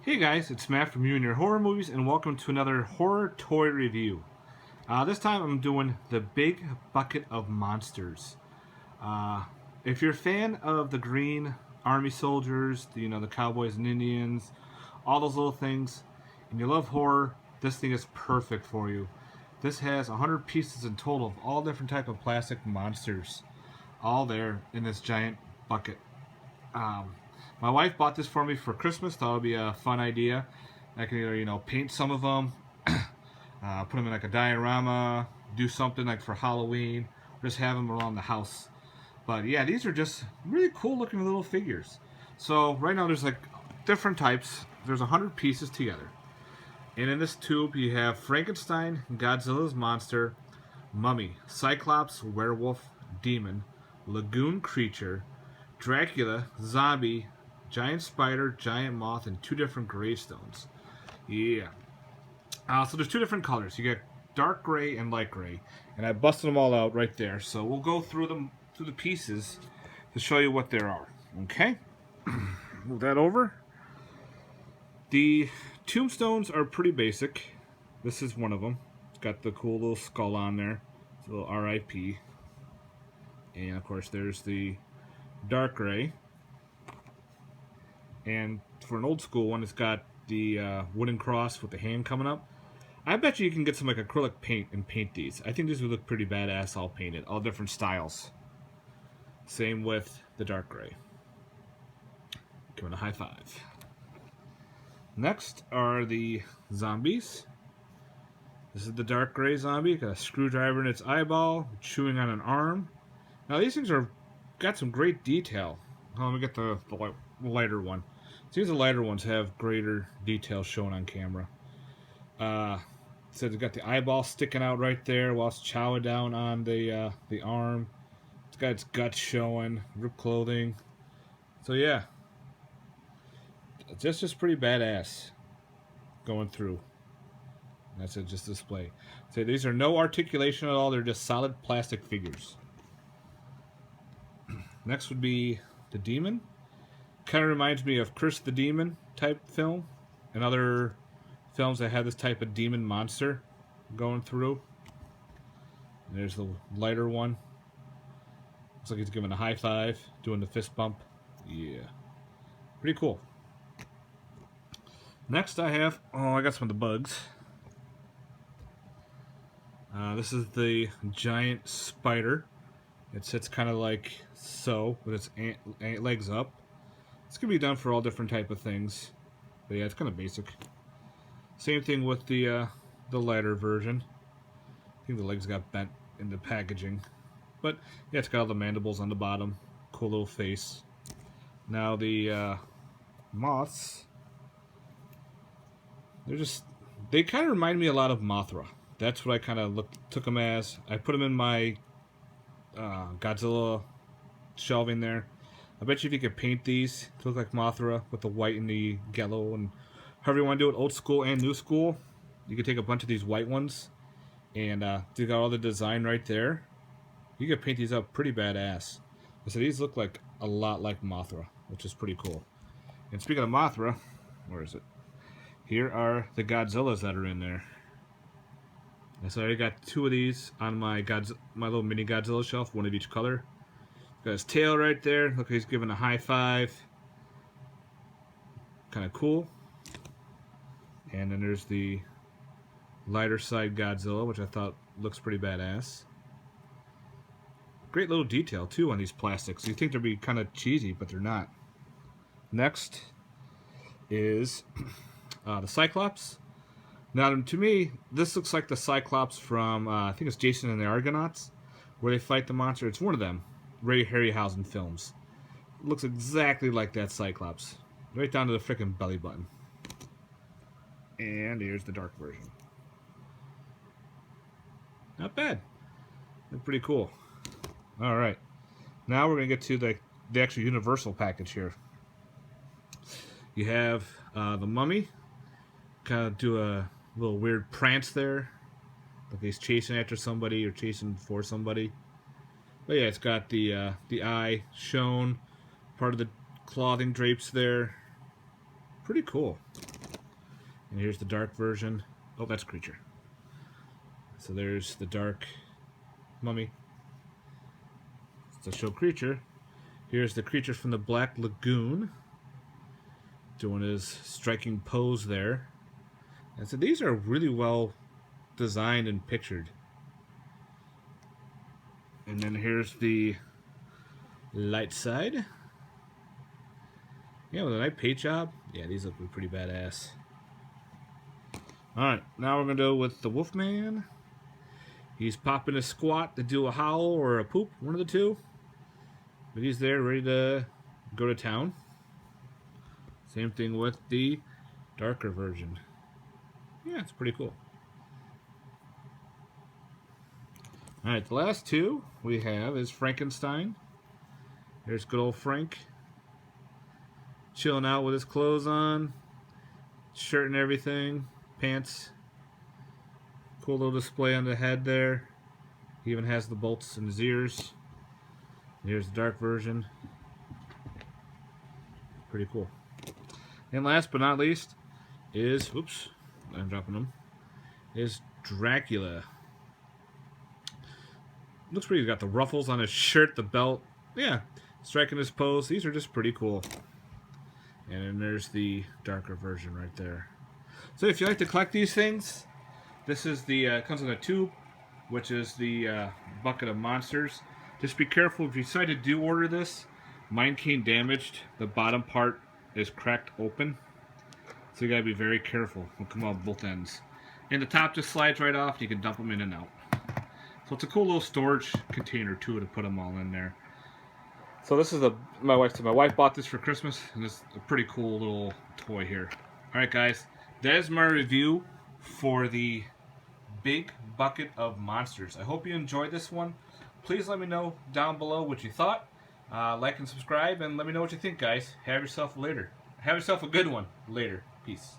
Hey guys, it's Matt from You and Your Horror Movies, and welcome to another horror toy review. This time I'm doing the Big Bucket of Monsters. Uh, if you're a fan of the green army soldiers, the cowboys and Indians, all those little things, and you love horror, this thing is perfect for you. This has 100 pieces in total of all different type of plastic monsters, all there in this giant bucket. Um, my wife bought this for me for Christmas. Thought it would be a fun idea. I can either paint some of them, put them in like a diorama, do something like for Halloween, or just have them around the house. But yeah, these are just really cool looking little figures. So right now there's like different types. There's 100 pieces together. And in this tube you have Frankenstein, Godzilla's monster, Mummy, Cyclops, werewolf, demon, lagoon creature, Dracula, zombie, giant spider, giant moth, and 2 different gravestones. Yeah. So there's 2 different colors. You get dark gray and light gray, and I busted them all out right there. So we'll go through the pieces to show you what there are. Okay. Move that over. The tombstones are pretty basic. This is one of them. It's got the cool little skull on there. It's a little R.I.P. And of course there's the dark gray. And for an old school one, it's got the wooden cross with the hand coming up. I bet you can get some like acrylic paint and paint these. I think these would look pretty badass all painted, all different styles. Same with the dark gray. Give it a high five. Next are the zombies. This is the dark gray zombie. Got a screwdriver in its eyeball, chewing on an arm. Now these things are got some great detail. Let me get the lighter one. Seems the lighter ones have greater detail shown on camera. So it's got the eyeball sticking out right there while it's chowing down on the arm. It's got its guts showing, ripped clothing. So yeah, it's just pretty badass going through. That's it, just display. So these are no articulation at all. They're just solid plastic figures. Next would be the demon. Kind of reminds me of Curse the Demon type film and other films that have this type of demon monster going through. And there's the lighter one. Looks like he's giving a high five, doing the fist bump. Yeah. Pretty cool. Next I got some of the bugs. This is the giant spider. It sits kind of like so, with its legs up. It's going to be done for all different type of things. But yeah, it's kind of basic. Same thing with the lighter version. I think the legs got bent in the packaging. But yeah, it's got all the mandibles on the bottom. Cool little face. Now the moths. They kind of remind me a lot of Mothra. That's what I kind of took them as. I put them in my Godzilla shelving there. I bet you if you could paint these to look like Mothra with the white and the yellow and however you want to do it, old school and new school, you could take a bunch of these white ones and you got all the design right there. You could paint these up pretty badass. So these look like a lot like Mothra, which is pretty cool. And speaking of Mothra, where is it? Here are the Godzillas that are in there. And so I already got 2 of these on my little mini Godzilla shelf, one of each color. Got his tail right there. Look, he's giving a high five. Kind of cool. And then there's the lighter side Godzilla, which I thought looks pretty badass. Great little detail too on these plastics. You think they'd be kind of cheesy, but they're not. Next is the Cyclops. Now, to me, this looks like the Cyclops from, I think it's Jason and the Argonauts, where they fight the monster. It's one of them. Ray Harryhausen films. It looks exactly like that Cyclops. Right down to the frickin' belly button. And here's the dark version. Not bad. They're pretty cool. Alright. Now we're going to get to the actual Universal package here. You have the Mummy. Kind of do a little weird prance there. Like he's chasing after somebody or chasing for somebody. But yeah, it's got the eye shown, part of the clothing drapes there. Pretty cool. And here's the dark version. Oh, that's creature. So there's the dark mummy. To show creature. Here's the creature from the Black Lagoon, doing his striking pose there. And so these are really well designed and pictured. And then here's the light side. Yeah, with a nice paint job. Yeah, these look pretty badass. Alright, now we're going to go with the Wolfman. He's popping a squat to do a howl or a poop, one of the two. But he's there ready to go to town. Same thing with the darker version. Yeah, it's pretty cool. Alright, the last two we have is Frankenstein. There's good old Frank. Chilling out with his clothes on. Shirt and everything. Pants. Cool little display on the head there. He even has the bolts in his ears. Here's the dark version. Pretty cool. And last but not least is, oops, I'm dropping them, is Dracula. Looks pretty, he's got the ruffles on his shirt, the belt. Yeah, striking his pose. These are just pretty cool. And then there's the darker version right there. So if you like to collect these things, this is the, comes in a tube, which is the bucket of monsters. Just be careful if you decide to do order this. Mine came damaged. The bottom part is cracked open. So you gotta be very careful. It'll come out both ends. And the top just slides right off. You can dump them in and out. So it's a cool little storage container too to put them all in there. So this is my wife bought this for Christmas, and it's a pretty cool little toy here. Alright guys, that is my review for the Big Bucket of Monsters. I hope you enjoyed this one. Please let me know down below what you thought. Like and subscribe, and let me know what you think, guys. Have yourself a good one later. Peace.